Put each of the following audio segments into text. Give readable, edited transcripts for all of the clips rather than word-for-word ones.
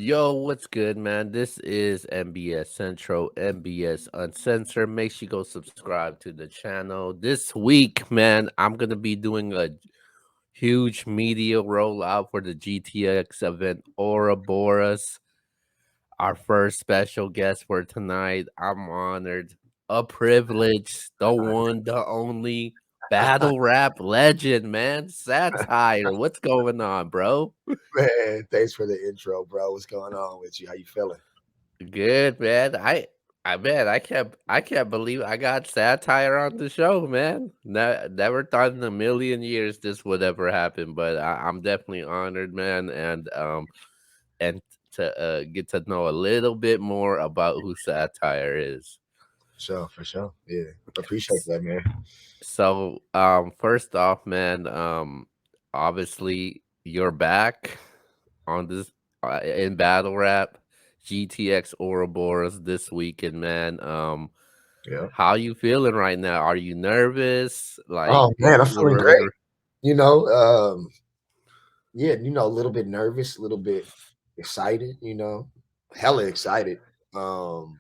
Yo, what's good, man? This is MBS Central, MBS Uncensored. Make sure you go subscribe to the channel. This week, man, I'm gonna be doing a huge media rollout for the GTX event Ouroboros. Our first special guest for tonight. I'm honored, a privilege, the one, the only battle rap legend, man. Sahtyre. What's going on, bro? Man, thanks for the intro, bro. What's going on with you? How you feeling? Good, man. I can't believe I got satire on the show, man. Never thought in a million years this would ever happen, but I'm definitely honored, man, and to get to know a little bit more about who satire is. Sure, for sure. Yeah, appreciate that, man. So, first off, man, obviously you're back on this in battle rap, GTX Ouroboros this weekend, man. Yeah. How you feeling right now? Are you nervous? Like Oh man, I'm you feeling ready great. to? You know, um, yeah, a little bit nervous, a little bit excited. Hella excited. Um,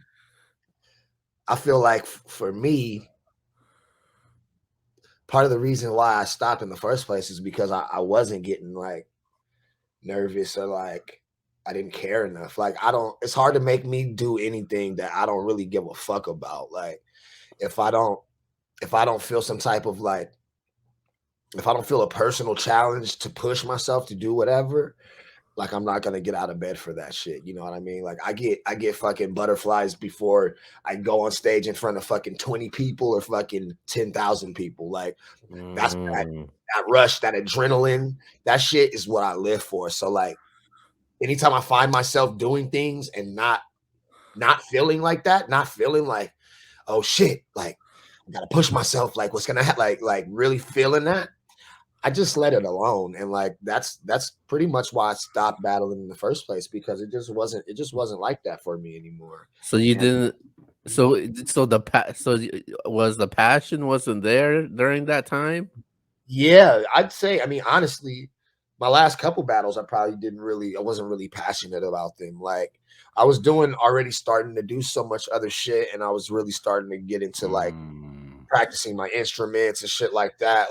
I feel like for me, part of the reason why I stopped in the first place is because I wasn't getting like nervous or like I didn't care enough. Like I don't. It's hard to make me do anything that I don't really give a fuck about. Like if I don't if I don't feel some type of like if I don't feel a personal challenge to push myself to do whatever, like I'm not gonna get out of bed for that shit. You know what I mean? Like I get fucking butterflies before I go on stage in front of fucking 20 people or fucking 10,000 people. Like that's Mm. that rush, that adrenaline, that shit is what I live for. So like anytime I find myself doing things and not feeling like that, not feeling like, oh shit, like I gotta push myself, like what's gonna like really feeling that. I just let it alone, and like that's pretty much why I stopped battling in the first place because it just wasn't like that for me anymore. So you And didn't. Was the passion wasn't there during that time? yeah, I'd say, I mean, honestly, my last couple battles, I wasn't really passionate about them. Like I was doing already starting to do so much other shit, and I was really starting to get into like Mm. practicing my instruments and shit like that.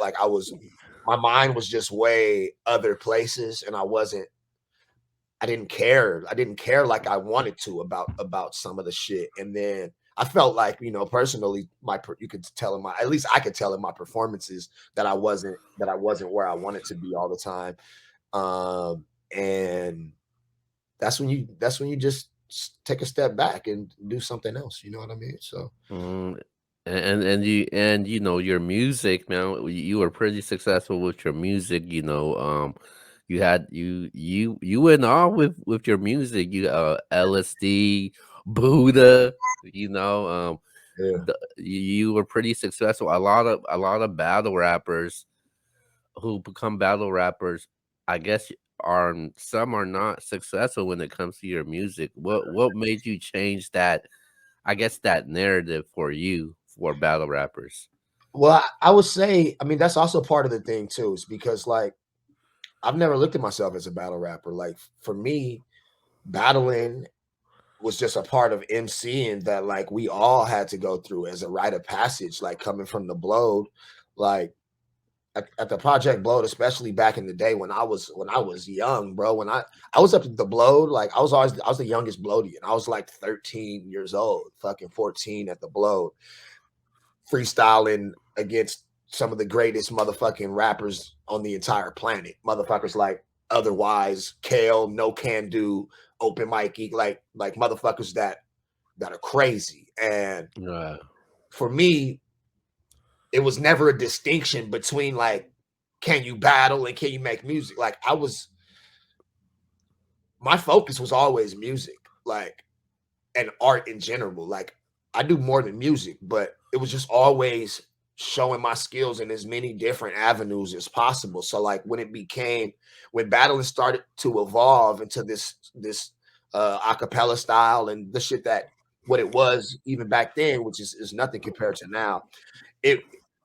My mind was just way other places, and I didn't care. I didn't care like I wanted to about some of the shit. And then I felt like, personally, you could tell in my at least I could tell in my performances that I wasn't where I wanted to be all the time. And that's when you just take a step back and do something else. You know what I mean? So Mm. And you know your music, man. You were pretty successful with your music. You went on with your music. LSD, Buddha. You know, yeah. you were pretty successful. A lot of battle rappers who become battle rappers, I guess, some are not successful when it comes to your music. What made you change that? I guess that narrative for you for battle rappers. Well, I would say, I mean, that's also part of the thing too, is because like I've never looked at myself as a battle rapper. Like for me, battling was just a part of MCing that like we all had to go through as a rite of passage, like coming from the Blode, like at the Project Blode, especially back in the day when I was young, bro. When I was up at the Blode, like I was the youngest Blodian. I was like 13 years old, fucking 14 at the Blode, freestyling against some of the greatest motherfucking rappers on the entire planet. Motherfuckers like Otherwise, Kale, No Can Do, Open Mikey, like motherfuckers that are crazy. And Right. for me, it was never a distinction between like, can you battle and can you make music? Like my focus was always music, like, and art in general. Like I do more than music, but it was just always showing my skills in as many different avenues as possible. So like when battling started to evolve into this acapella style and the shit that what it was even back then, which is nothing compared to now, it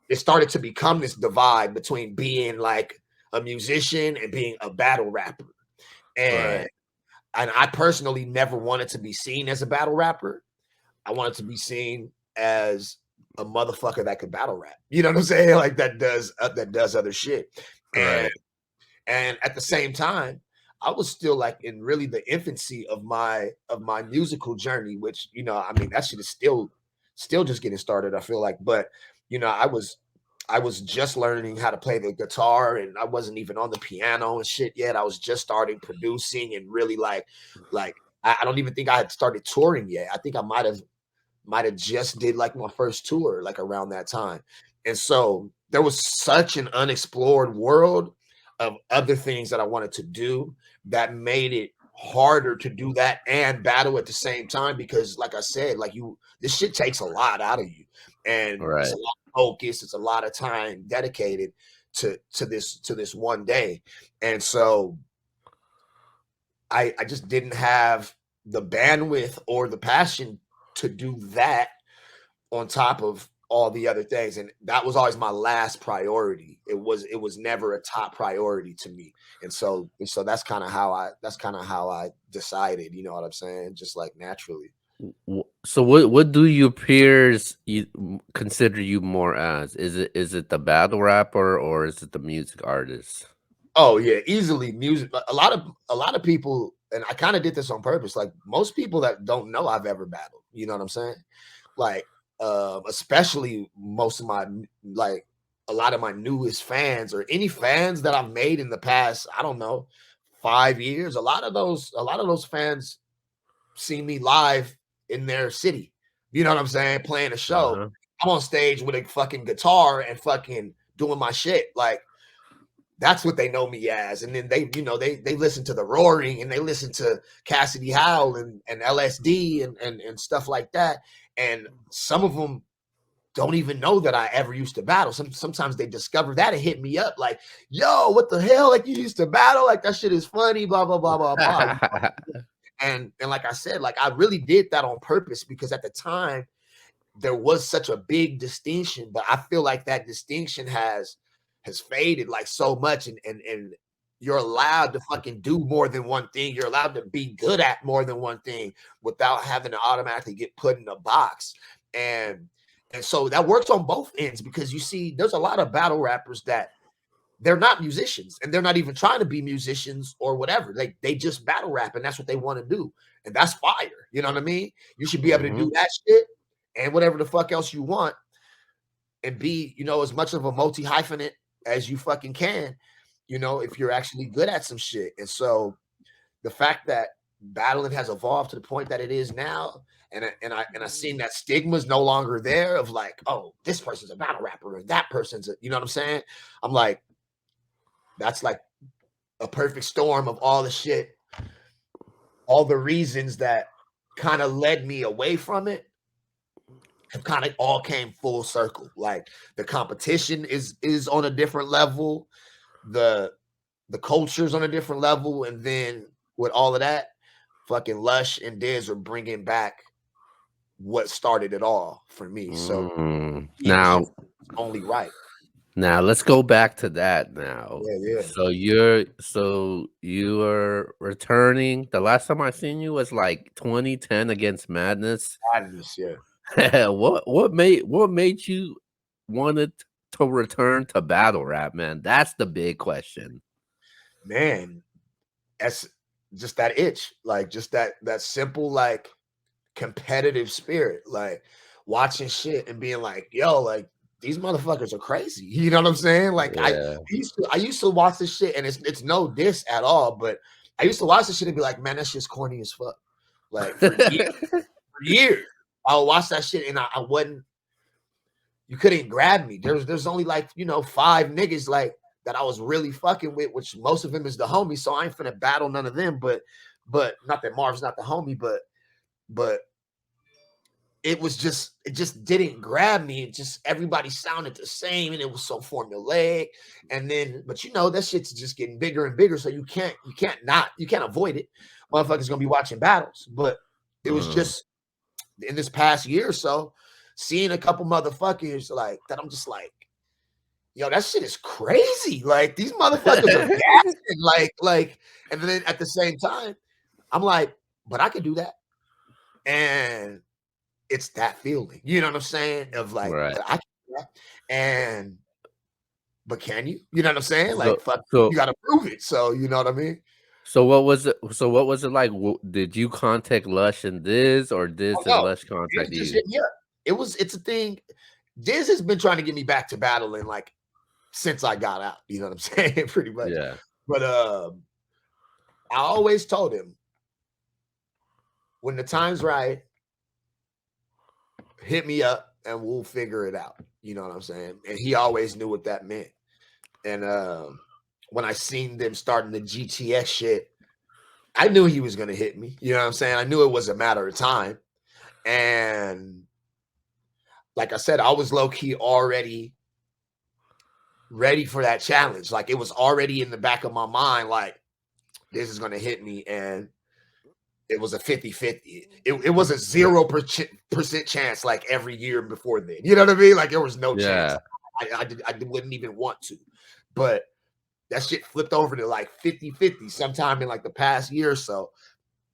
it started to become this divide between being like a musician and being a battle rapper. And Right. and I personally never wanted to be seen as a battle rapper. I wanted to be seen as a motherfucker that could battle rap. You know what I'm saying? Like that does other shit. And Right. and at the same time, I was still like in really the infancy of my musical journey, which, you know, I mean, that shit is still just getting started, I feel like. But, you know, I was just learning how to play the guitar, and I wasn't even on the piano and shit yet. I was just starting producing and really like I don't even think I had started touring yet. I think I might have just did like my first tour like around that time. And so there was such an unexplored world of other things that I wanted to do that made it harder to do that and battle at the same time, because like I said, like this shit takes a lot out of you, and it's a Right. lot of focus, it's a lot of time dedicated to this one day. And so I just didn't have the bandwidth or the passion to do that on top of all the other things, and that was always my last priority. It was never a top priority to me. And so that's kind of how I decided, you know what I'm saying, just like naturally. So what do your peers consider you more as? Is it the battle rapper or is it the music artist? Oh yeah, easily music. A lot of people, and I kind of did this on purpose. Like most people that don't know I've ever battled, you know what I'm saying? Like, especially most of my like a lot of my newest fans, or any fans that I've made in the past, I don't know, 5 years. A lot of those fans see me live in their city. You know what I'm saying? Playing a show. Uh-huh. I'm on stage with a fucking guitar and fucking doing my shit. Like that's what they know me as. And then they listen to the Roaring, and they listen to Cassidy Howell and LSD and stuff like that. And some of them don't even know that I ever used to battle. Sometimes they discover that and hit me up like, yo, what the hell? Like you used to battle? Like that shit is funny, blah, blah, blah, blah, blah. And like I said, like I really did that on purpose, because at the time there was such a big distinction, but I feel like that distinction has faded like so much, and you're allowed to fucking do more than one thing. You're allowed to be good at more than one thing without having to automatically get put in a box. And and so that works on both ends, because you see there's a lot of battle rappers that they're not musicians, and they're not even trying to be musicians or whatever. They just battle rap, and that's what they want to do. And that's fire. You know what I mean? You should be able to Hmm. do that shit and whatever the fuck else you want, and be, as much of a multi hyphenate as you fucking can, if you're actually good at some shit. And so the fact that battling has evolved to the point that it is now, and I seen that stigma is no longer there of like, oh, this person's a battle rapper and that person's you know what I'm saying? I'm like, that's like a perfect storm of all the shit, all the reasons that kind of led me away from it have kind of all came full circle. Like the competition is on a different level, the the culture's on a different level, and then with all of that, fucking Lush and Diz are bringing back what started it all for me. So it was Now, just only right. let's go back to that now. Yeah, yeah. So you're returning. The last time I seen you was like 2010 against Madness. Madness, yeah. What made you wanted to return to battle rap, man? That's the big question. Man, that's just that itch, like just that simple, like competitive spirit, like watching shit and being like, yo, like these motherfuckers are crazy. You know what I'm saying? Like Yeah. I used to watch this shit, and it's no diss at all, but I used to watch this shit and be like, man, that shit's corny as fuck. Like for years, I would watch that shit, and I wasn't. You couldn't grab me. There's only like 5 niggas like that I was really fucking with, which most of them is the homie. So I ain't finna battle none of them. But not that Marv's not the homie, but it just didn't grab me. It just everybody sounded the same, and it was so formulaic. And then, but that shit's just getting bigger and bigger. So you can't avoid it. Motherfuckers gonna be watching battles. But it was Uh, just in this past year or so, seeing a couple motherfuckers like that. I'm just like, yo, that shit is crazy. Like these motherfuckers are gassing. Like, and then at the same time, I'm like, but I can do that. And it's that feeling, you know what I'm saying? Of like, Right. but I can do that. And but can you? You know what I'm saying? So Like, fuck, you so got to prove it. So you know what I mean? what was it like? Did you contact Lush and Diz, or Oh Diz and no, Lush Diz contact just you? hit me up. It's a thing. Diz has been trying to get me back to battling like since I got out. You know what I'm saying? Pretty much. Yeah. But I always told him when the time's right, hit me up and we'll figure it out. You know what I'm saying? And he always knew what that meant. And when I seen them starting the GTS shit, I knew he was gonna hit me. You know what I'm saying? I knew it was a matter of time. And like I said, I was low key already ready for that challenge. Like it was already in the back of my mind, like this is gonna hit me. And it was a 50-50. It was a 0% chance like every year before then. You know what I mean? Like there was no chance. Yeah. I wouldn't even want to. But that shit flipped over to like 50-50 sometime in like the past year or so.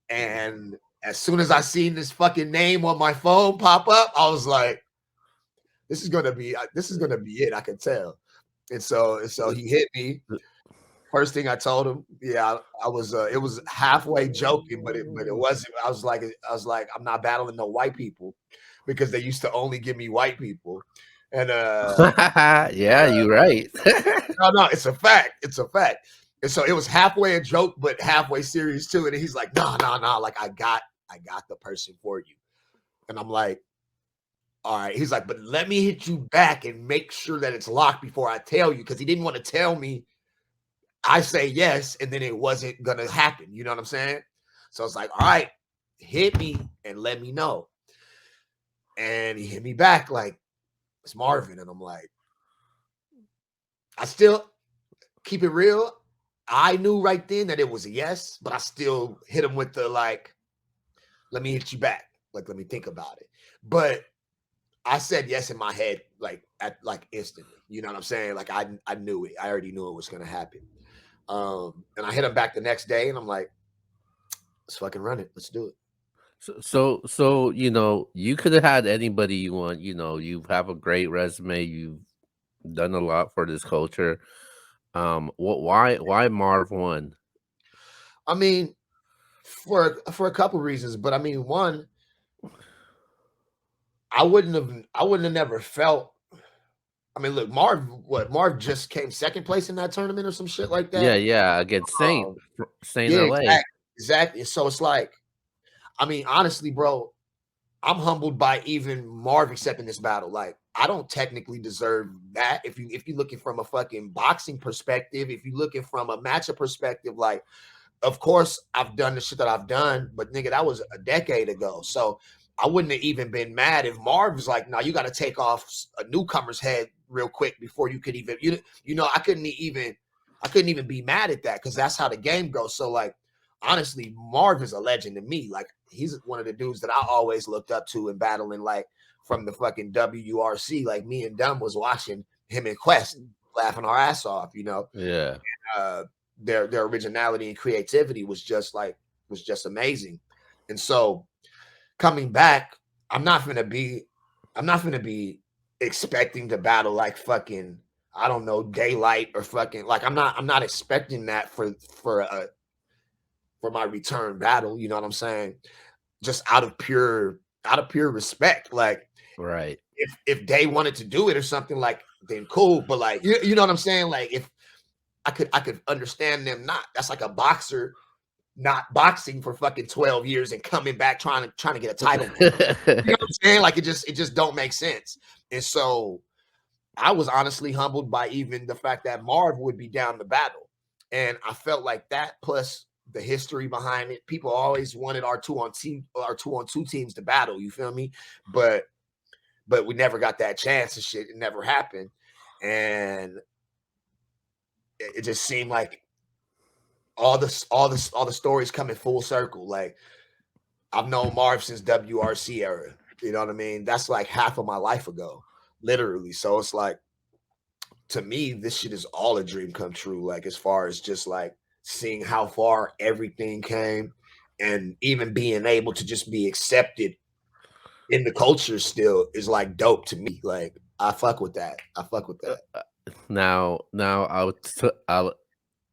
And as soon as I seen this fucking name on my phone pop up, I was like, this is gonna be it. I could tell. And so he hit me. First thing I told him, yeah, I was it was halfway joking, but it wasn't. I was like, I'm not battling no white people because they used to only give me white people. And Yeah, you right. no, it's a fact. It's a fact. And so it was halfway a joke, but halfway serious too. And he's like, no, like I got the person for you. And I'm like, all right. He's like, but let me hit you back and make sure that it's locked before I tell you, because he didn't want to tell me I say yes, and then it wasn't gonna happen. You know what I'm saying? So it's like, all right, hit me and let me know. And he hit me back like it's Marvin, and I'm like, I still keep it real. I knew right then that it was a yes, but I still hit him with the like, let me hit you back. Like, let me think about it. But I said yes in my head, like at like instantly. You know what I'm saying? Like I knew it. I already knew it was gonna happen. And I hit him back the next day, and I'm like, let's fucking run it. Let's do it. So you could have had anybody you want. You have a great resume. You've done a lot for this culture. Why Marvwon? I mean, for a couple reasons, but I mean, one, I wouldn't have never felt. I mean, look, Marv just came second place in that tournament or some shit like Yeah, that. yeah, against Um, Saint yeah, LA. exactly. So it's like, I mean, honestly, bro, I'm humbled by even Marv accepting this battle. Like, I don't technically deserve that. If you're looking from a fucking boxing perspective, if you're looking from a matchup perspective, like, of course I've done the shit that I've done, but nigga, that was a decade ago. So I wouldn't have even been mad if Marv was like, "No, you got to take off a newcomer's head real quick before you could even I couldn't even be mad at that because that's how the game goes." So like, honestly, Marv is a legend to me. Like he's one of the dudes that I always looked up to in battling, like from the fucking WRC. Like me and Dumb was watching him and Quest laughing our ass off, Yeah. uh, their originality and creativity was just amazing. And so coming back, I'm not gonna be I'm not gonna be expecting to battle like fucking I don't know daylight or fucking like I'm not expecting that for my return battle. You know what I'm saying? Just out of pure respect. Like Right. if they wanted to do it or something like then cool. But like you know what I'm saying? Like if I could understand them not. That's like a boxer not boxing for fucking 12 years and coming back trying to get a title match. You know what I'm saying? Like it just don't make sense. And so I was honestly humbled by even the fact that Marv would be down the battle. And I felt like that plus the history behind it. People always wanted our two on two teams to battle, you feel me? But we never got that chance and shit. It never happened. And it just seemed like all the stories coming full circle. Like I've known Marv since WRC era. You know what I mean? That's like half of my life ago, literally. So it's like to me, this shit is all a dream come true. Like as far as just like seeing how far everything came and even being able to just be accepted in the culture still is like dope to me. Like I fuck with that. I fuck with that. Now, I'll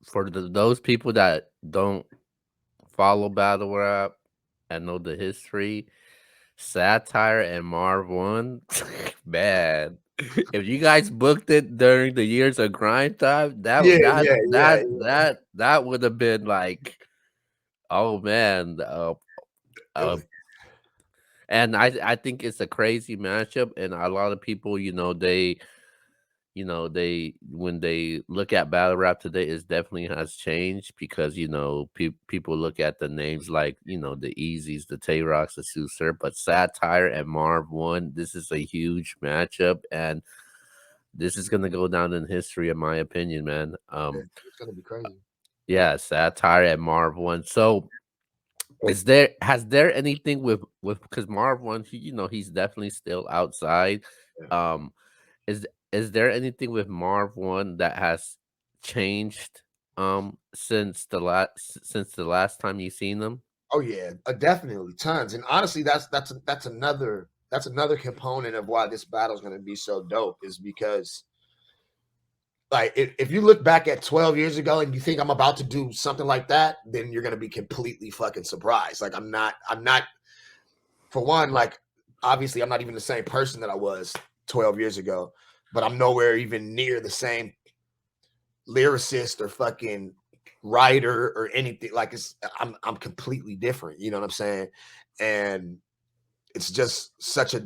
for those people that don't follow battle rap and know the history, Satire and Marvin, man. If you guys booked it during the years of grind time, Yeah, that yeah, yeah, that yeah. that would have been like, oh man, It uh, was, and I think it's a crazy matchup, and a lot of people, they when they look at battle rap today, it definitely has changed because people look at the names like the Easies, the Tay Rocks, the Suser, but Satire and Marv won. This is a huge matchup, and this is gonna go down in history, in my opinion, man. it's gonna be crazy. Yeah, Satire and Marv won. So has there anything with because Marv won? He's definitely still outside. Yeah. Um, is there anything with Marv one that has changed since the last time you seen them? Oh yeah, definitely tons. And honestly, that's another component of why this battle is gonna be so dope is because like if you look back at 12 years ago and you think I'm about to do something like that, then you're gonna be completely fucking surprised. Like I'm not for one, like obviously I'm not even the same person that I was 12 years ago, but I'm nowhere even near the same lyricist or fucking writer or anything. Like I'm completely different. You know what I'm saying? And it's just such a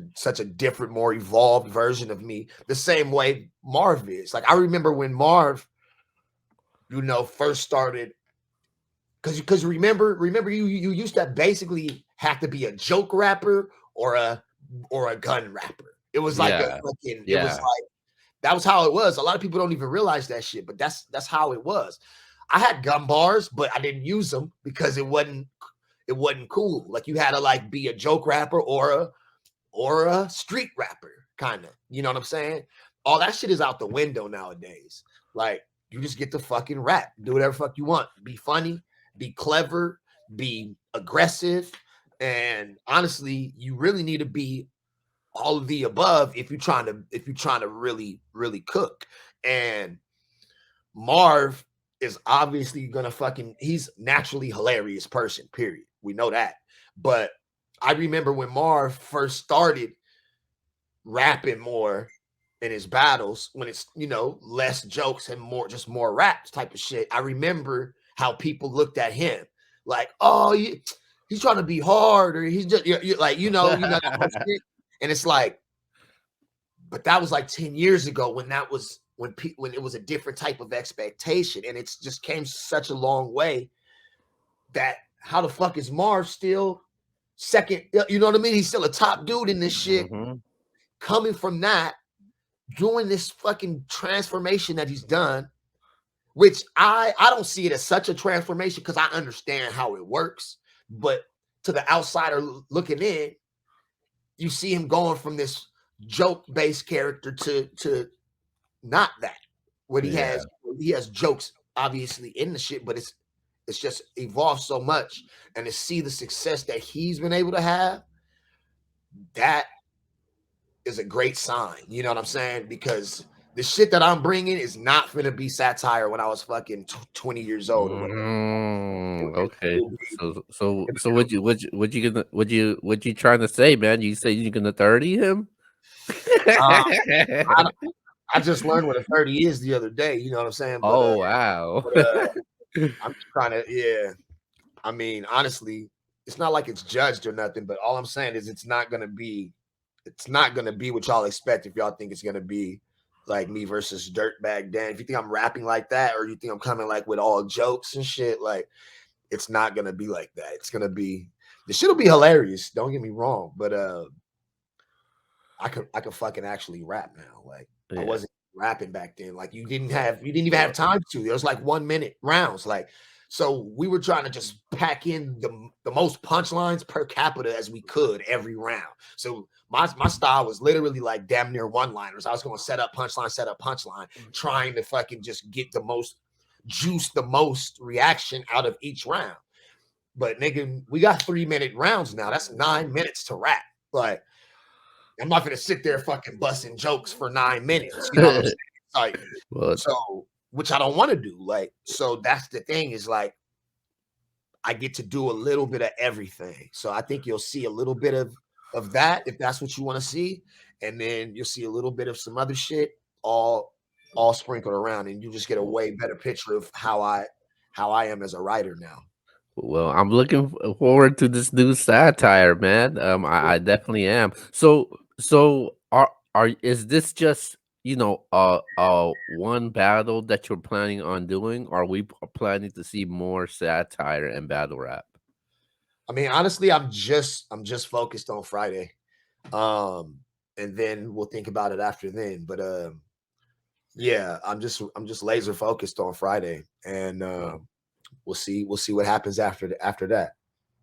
different, more evolved version of me. The same way Marv is. Like I remember when Marv, first started because remember you used to basically have to be a joke rapper or a gun rapper. It was like a Yeah, fucking. It was yeah. like that was how it was. A lot of people don't even realize that shit, but that's how it was. I had gun bars, but I didn't use them because it wasn't cool. Like you had to like be a joke rapper or a street rapper, kind of. You know what I'm saying? All that shit is out the window nowadays. Like you just get to fucking rap, do whatever fuck you want, be funny, be clever, be aggressive, and honestly, you really need to be all of the above if you're trying to really really cook. And Marv is obviously gonna fucking he's naturally hilarious person, period. We know that. But I remember when Marv first started rapping more in his battles, when it's less jokes and more raps type of shit. I remember how people looked at him like, oh, he's trying to be hard, or he's just you're like that whole shit. And it's like, but that was like 10 years ago when that was when it was a different type of expectation, and it's just came such a long way that how the fuck is Marv still second? You know what I mean? He's still a top dude in this shit. Hmm. Coming from that, doing this fucking transformation that he's done, which I don't see it as such a transformation because I understand how it works, but to the outsider looking in, you see him going from this joke based character to not that. What Yeah. he has jokes obviously in the shit, but it's just evolved so much, and to see the success that he's been able to have, that is a great sign. You know what I'm saying? Because the shit that I'm bringing is not going to be satire when I was fucking 20 years old or whatever. Okay. It'll be, So what you trying to say, man? You say you're gonna 30 him? uh, I, I just learned what a 30 is the other day. You know what I'm saying? But Oh wow. but I'm just trying to, yeah. I mean, honestly, it's not like it's judged or nothing, but all I'm saying is it's not gonna be what y'all expect if y'all think it's gonna be like me versus Dirtbag Dan. If you think I'm rapping like that, or you think I'm coming like with all jokes and shit, like it's not gonna be like that. It's gonna be the shit'll be hilarious. Don't get me wrong, but I could fucking actually rap now. Like I Yeah. wasn't rapping back then. Like you didn't even have time to. There was like 1 minute rounds. Like so we were trying to just pack in the most punchlines per capita as we could every round. So my style was literally like damn near one liners. I was going to set up punchline, trying to fucking just get the most juice, the most reaction out of each round. But nigga, we got 3-minute rounds now. That's 9 minutes to rap. Like, I'm not gonna sit there fucking busting jokes for 9 minutes. You know what I'm saying? Like, Well, so which I don't want to do. Like, so that's the thing is like I get to do a little bit of everything. So I think you'll see a little bit of that if that's what you want to see, and then you'll see a little bit of some other shit all sprinkled around, and you just get a way better picture of how I am as a writer now. well, I'm looking forward to this new satire, man. I definitely am. So are is this just one battle that you're planning on doing? Are we planning to see more satire and battle rap? I mean, honestly, I'm just focused on Friday. Um, and then we'll think about it after then. But yeah, I'm just laser focused on Friday, and Wow. we'll see what happens after that.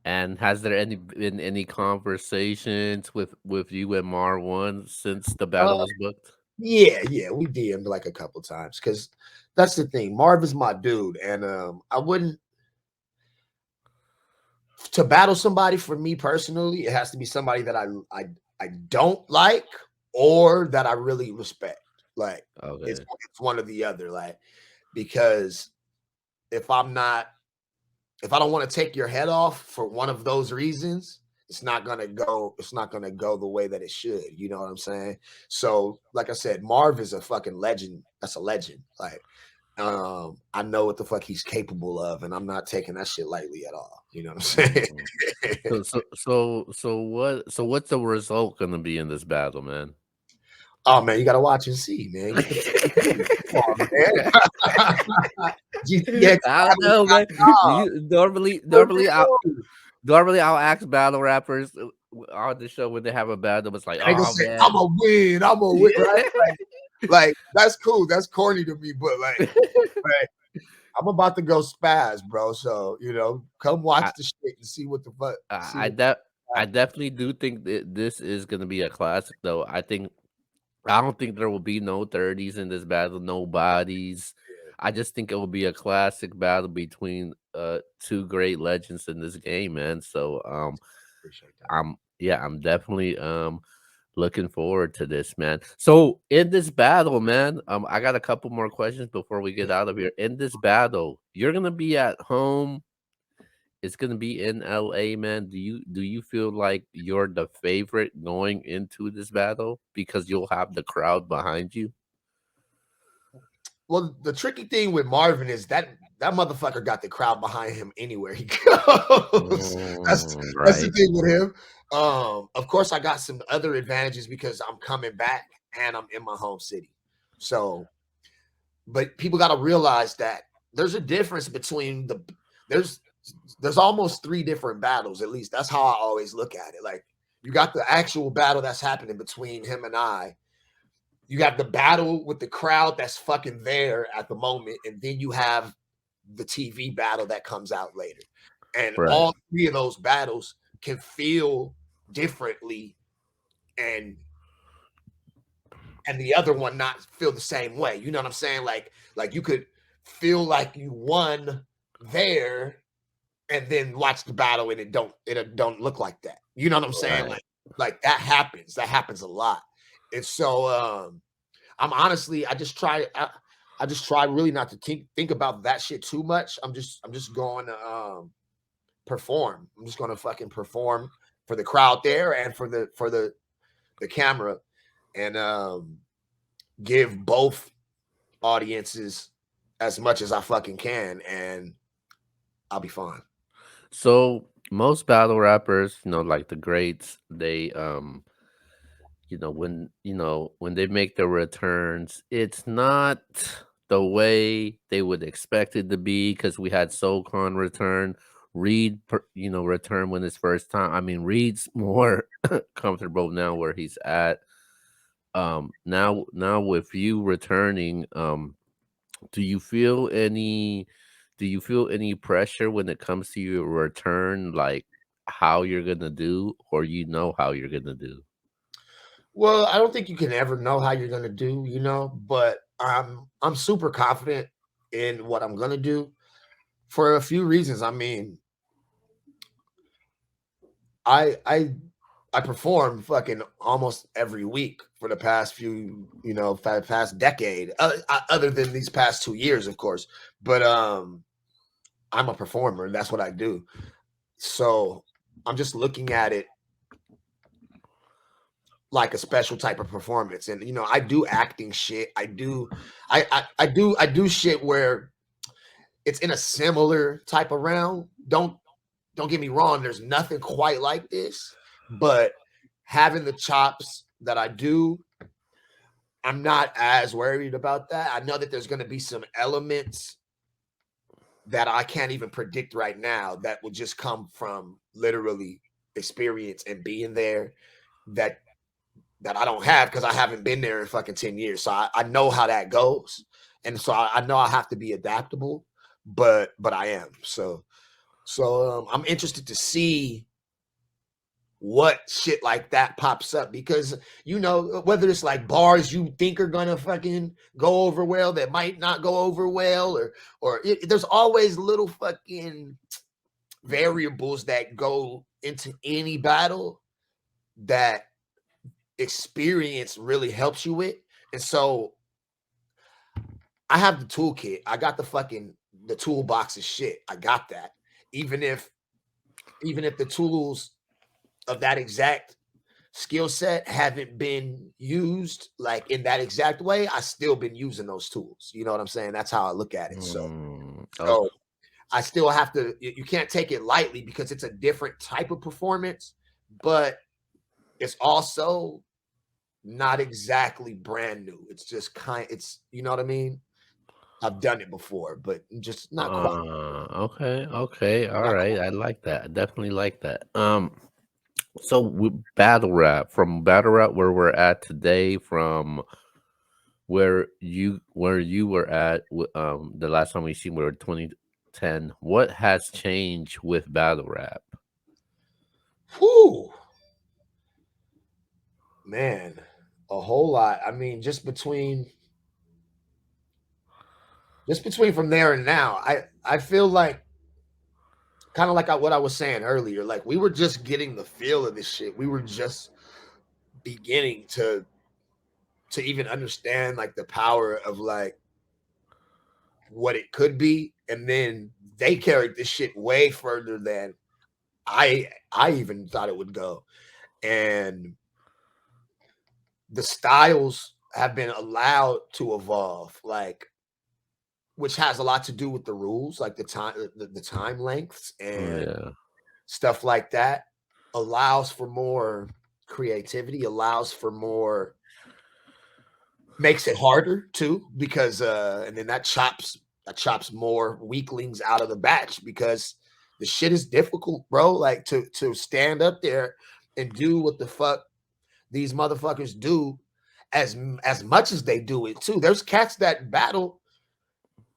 And has there been any conversations with you and Marvin since the Uh, battle was booked? yeah, we DM'd like a couple times because that's the thing. Marv is my dude, and I wouldn't to battle somebody for me personally. It has to be somebody that I don't like or that I really respect. Like it's Okay. it's one or the other. Like because if I'm not if I don't want to take your head off for one of those reasons, it's not gonna go the way that it should. You know what I'm saying? So, like I said, Marv is a fucking legend. That's a legend. Like, I know what the fuck he's capable of, and I'm not taking that shit lightly at all. You know what I'm saying? Mm. So what's the result gonna be in this battle, man? Oh man, you gotta watch and see, man. Get the fucking come on, man. I don't know, man. GTXbattles.com. You normally I'll ask battle rappers on the show when they have a battle. It's like, They gonna oh say, man. "I'm a win, I'm a win," right? Like that's cool. That's corny to me, but like I'm about to go spaz, bro. So come watch I, the shit and see what the fuck. See I what de- I happens. definitely do think that this is gonna be a classic, though. I don't think there will be no 30s in this battle, no bodies. I just think it will be a classic battle between two great legends in this game, man. So Appreciate that. I'm definitely looking forward to this, man. So in this battle, man, I got a couple more questions before we get out of here. In this battle, you're gonna be at home. It's gonna be in LA, man. Do you feel like you're the favorite going into this battle because you'll have the crowd behind you? Well, the tricky thing with Marvin is that motherfucker got the crowd behind him anywhere he goes. That's the Right, thing with him. Of course, I got some other advantages because I'm coming back and I'm in my home city. So, but people got to realize that there's a difference between there's there's almost three different battles. At least that's how I always look at it. Like you got the actual battle that's happening between him and I, you got the battle with the crowd that's fucking there at the moment, and then you have the TV battle that comes out later. And right, all three of those battles can feel differently, and the other one not feel the same way. You know what I'm saying? Like you could feel like you won there and then watch the battle and it don't look like that. You know what I'm saying? right. Like that happens. That happens a lot. And so I'm honestly, I just try really not to think about that shit too much. I'm just going to perform. I'm just going to fucking perform for the crowd there and for the camera, and give both audiences as much as I fucking can, and I'll be fine. So most battle rappers, like the greats, they when they make their returns, it's not the way they would expect it to be because we had SoCon return, return when his first time. I mean, Reed's more comfortable now where he's at. Now with you returning, do you feel any do you feel any pressure when it comes to your return, like how you're gonna do, or how you're gonna do? Well, I don't think you can ever know how you're gonna do, but I'm super confident in what I'm gonna do for a few reasons. I mean, I perform fucking almost every week for the past few, past decade, other than these past 2 years, of course. But I'm a performer, and that's what I do. So I'm just looking at it like a special type of performance. And I do acting shit. I do shit where it's in a similar type of realm. Don't get me wrong, there's nothing quite like this, but having the chops that I do, I'm not as worried about that. I know that there's going to be some elements that I can't even predict right now that will just come from literally experience and being there that I don't have because I haven't been there in fucking 10 years. So I know how that goes. And so I know I have to be adaptable, but I am. So I'm interested to see what shit like that pops up because whether it's like bars you think are gonna fucking go over well that might not go over well, or there's always little fucking variables that go into any battle that experience really helps you with. And so I have the toolkit. I got the toolbox of shit. I got that. Even if the tools of that exact skill set haven't been used like in that exact way, I still been using those tools. You know what I'm saying? That's how I look at it. So Okay. I still have to, you can't take it lightly because it's a different type of performance, but it's also not exactly brand new. It's just it's, you know what I mean? I've done it before, but just not quite. Okay. All Not right. quite. I like that. I definitely like that. So with battle rap, from battle rap where we're at today, from where you were at the last time we seen we were 2010, what has changed with battle rap? Whew, man, a whole lot. I mean, just between from there and now, I feel like kind of like what I was saying earlier. Like we were just getting the feel of this shit. We were just beginning to even understand like the power of like what it could be, and then they carried this shit way further than I even thought it would go. And the styles have been allowed to evolve, like which has a lot to do with the rules, like the time lengths Oh, and yeah. stuff like that allows for more creativity, allows for more, makes it harder too, because and then that chops more weaklings out of the batch because the shit is difficult, bro. Like to stand up there and do what the fuck these motherfuckers do as much as they do it too. There's cats that battle,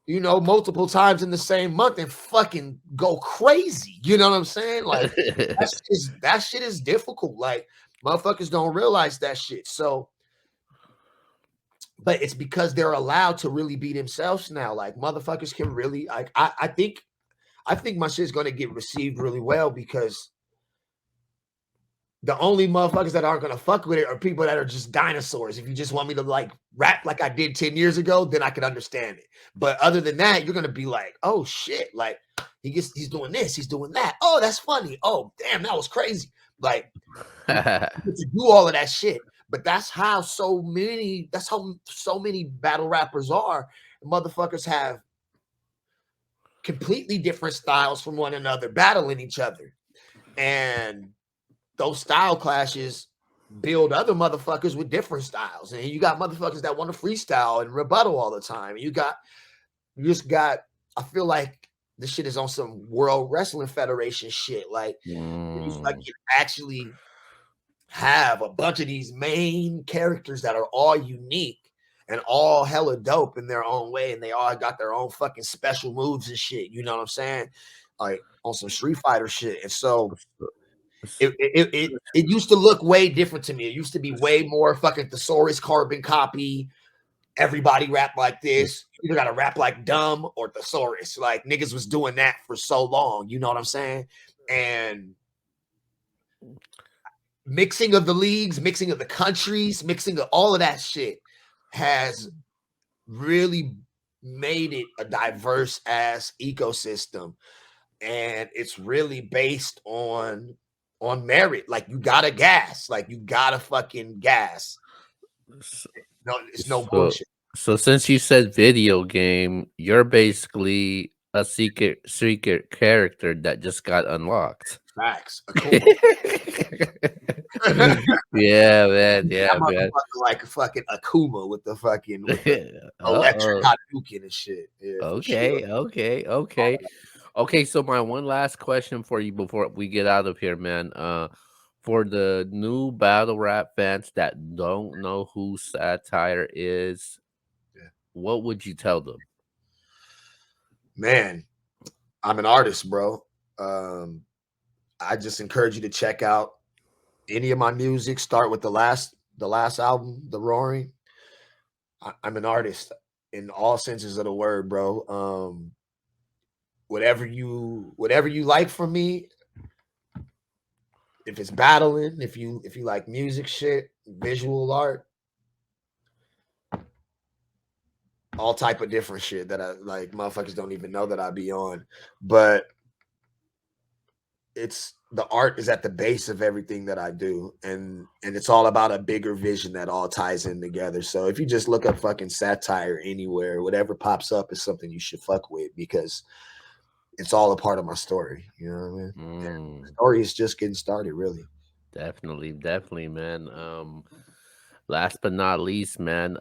multiple times in the same month and fucking go crazy. You know what I'm saying? Like that shit is difficult. Like motherfuckers don't realize that shit. So, but it's because they're allowed to really be themselves now. Like motherfuckers can really like I think my shit's gonna get received really well because the only motherfuckers that aren't gonna fuck with it are people that are just dinosaurs. If you just want me to like rap like I did 10 years ago, then I could understand it. But other than that, you're gonna be like, oh shit, like he's doing this, he's doing that. Oh, that's funny. Oh, damn, that was crazy. Like you get to do all of that shit. But that's how so many battle rappers are. Motherfuckers have completely different styles from one another, battling each other. And those style clashes build other motherfuckers with different styles. And you got motherfuckers that want to freestyle and rebuttal all the time. You just got, I feel like this shit is on some World Wrestling Federation shit. Like you Mm. fucking actually have a bunch of these main characters that are all unique and all hella dope in their own way, and they all got their own fucking special moves and shit. You know what I'm saying? Like on some Street Fighter shit. And so it used to look way different to me. It used to be way more fucking thesaurus carbon copy. Everybody rap like this. You either gotta rap like dumb or thesaurus. Like niggas was doing that for so long. You know what I'm saying? And Mixing of the leagues, mixing of the countries, mixing of all of that shit has really made it a diverse ass ecosystem, and it's really based on merit. Like you gotta gas, like you gotta fucking gas. S- No, it's no So, bullshit. so since you said video game, you're basically a secret character that just got unlocked. Facts. Akuma. Yeah, man. Yeah, Yeah, that man. motherfucker like a fucking Akuma with the electric Uh-oh. Hadouken and shit. Yeah, for sure. Okay, okay, okay. Okay, so my one last question for you before we get out of here, man. For the new battle rap fans that don't know who Satire is, Yeah. what would you tell them? Man, I'm an artist, bro. Um, I just encourage you to check out any of my music. Start with the last album, The Roaring. I'm an artist in all senses of the word, bro. Whatever you like from me, if it's battling, if you like music shit, visual art, all type of different shit that I like, motherfuckers don't even know that I be on. But it's the art is at the base of everything that I do, and it's all about a bigger vision that all ties in together. So if you just look up fucking satire anywhere, whatever pops up is something you should fuck with because it's all a part of my story. You know what I mean? And the Mm, story is just getting started, really. definitely, definitely, man. Last but not least, man,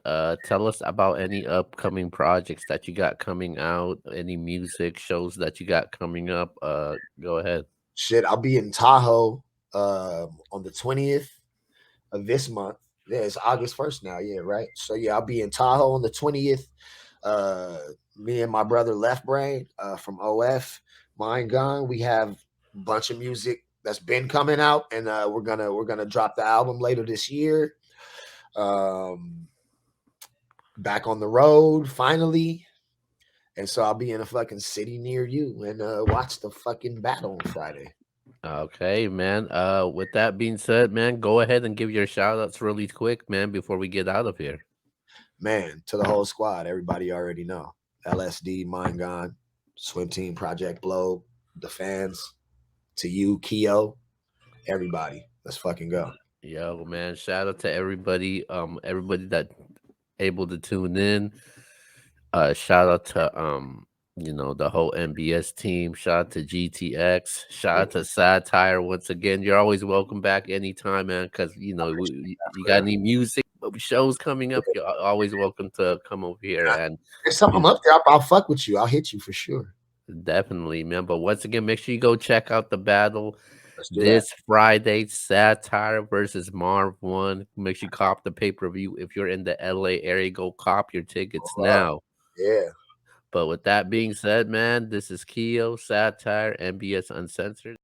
tell us about any upcoming projects that you got coming out, any music shows that you got coming up. Go ahead. Shit, I'll be in Tahoe on the 20th of this month. Yeah, it's August 1st now. Yeah, right. So yeah, I'll be in Tahoe on the 20th. Uh, Me and my brother Left Brain from OF, Mind Gone. We have a bunch of music that's been coming out, and we're gonna drop the album later this year. Um, Back on the road finally, and so I'll be in a fucking city near you and watch the fucking battle on Friday. Okay, man. With that being said, man, go ahead and give your shout outs really quick, man, before we get out of here. Man, to the whole squad, everybody already know. LSD, Mind Gone, Swim Team, Project Blow, the fans, to you, Keo, everybody. Let's fucking go. Yo, man, shout out to everybody, everybody that able to tune in. Shout out to the whole MBS team. Shout out to GTX. Shout Yeah, out to Satire once again. You're always welcome back anytime, man. Because you got forever. any music shows coming up, you're always welcome to come over here and There's something you up there. I'll fuck with you. I'll hit you for sure. definitely, man. But once again, make sure you go check out the battle Let's do that. this Friday. Satire versus Marvwon. Make sure you cop the pay per view if you're in the LA area. Go cop your tickets Wow. now. Yeah. But with that being said, man, this is Keo, Satire, MBS Uncensored.